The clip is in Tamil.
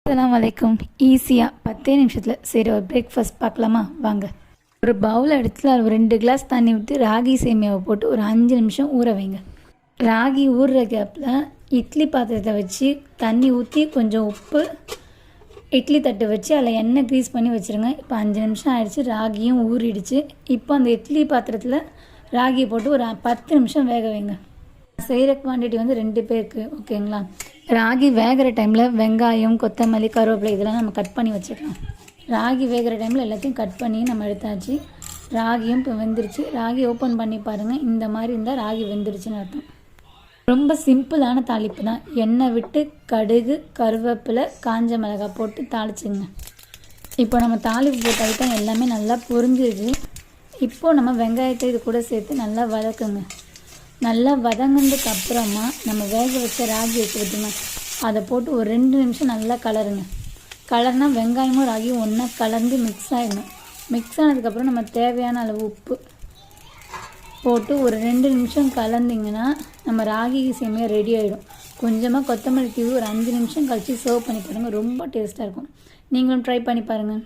அஸ்ஸலாமு அலைக்கும். ஈஸியாக 10 நிமிஷத்தில் சரி ஒரு பிரேக்ஃபாஸ்ட் பார்க்கலாமா வாங்க. ஒரு பவுல் எடுத்து அது 2 கிளாஸ் தண்ணி ஊற்றி ராகி சேமியாவை போட்டு ஒரு 5 நிமிஷம் ஊற வைங்க. ராகி ஊறுற கேப்பில் இட்லி பாத்திரத்தை வச்சு தண்ணி ஊற்றி கொஞ்சம் உப்பு இட்லி தட்டு வச்சு அதில் எண்ணெய் க்ரீஸ் பண்ணி வச்சுருங்க. இப்போ 5 நிமிஷம் ஆகிடுச்சு, ராகியும் ஊறிடுச்சு. இப்போ அந்த இட்லி பாத்திரத்தில் ராகியை போட்டு ஒரு 10 நிமிஷம் வேக வைங்க. செய்கிற குவான்டிட்டி வந்து 2 பேருக்கு ஓகேங்களா. ராகி வேகிற டைமில் வெங்காயம், கொத்தமல்லி, கருவேப்பிலை இதெல்லாம் நம்ம கட் பண்ணி வச்சுக்கலாம். ராகி வேகிற டைமில் எல்லாத்தையும் கட் பண்ணி நம்ம எடுத்தாச்சு. ராகியும் இப்போ வெந்துருச்சு. ராகி ஓப்பன் பண்ணி பாருங்கள், இந்த மாதிரி இருந்தால் ராகி வெந்துருச்சுன்னு அர்த்தம். ரொம்ப சிம்பிளான தாளிப்பு தான். எண்ணெய் விட்டு கடுகு, கருவேப்பிலை, காஞ்ச மிளகாய் போட்டு தாளிச்சுங்க. இப்போ நம்ம தாளிப்பு போட்ட ஐட்டம் எல்லாமே நல்லா பொரிஞ்சிருச்சு. இப்போது நம்ம வெங்காயத்தை இது கூட சேர்த்து நல்லா வதக்குங்க. நல்லா வதங்கினதுக்கு அப்புறமா நம்ம வேக வச்ச ராகி வச்சுக்கிட்டோங்க, அதை போட்டு ஒரு 2 நிமிஷம் நல்லா கலருங்க. கலர்னா வெங்காயமும் ராகியும் ஒன்றா கலந்து மிக்ஸ் ஆகிடணும். மிக்ஸ் ஆனதுக்கப்புறம் நம்ம தேவையான அளவு உப்பு போட்டு ஒரு 2 நிமிஷம் கலந்திங்கன்னா நம்ம ராகி சேமியா ரெடி ஆகிடும். கொஞ்சமாக கொத்தமல்லி தூவி ஒரு 5 நிமிஷம் கழித்து சர்வ் பண்ணி பாருங்கள், ரொம்ப டேஸ்ட்டாக இருக்கும். நீங்களும் ட்ரை பண்ணி பாருங்கள்.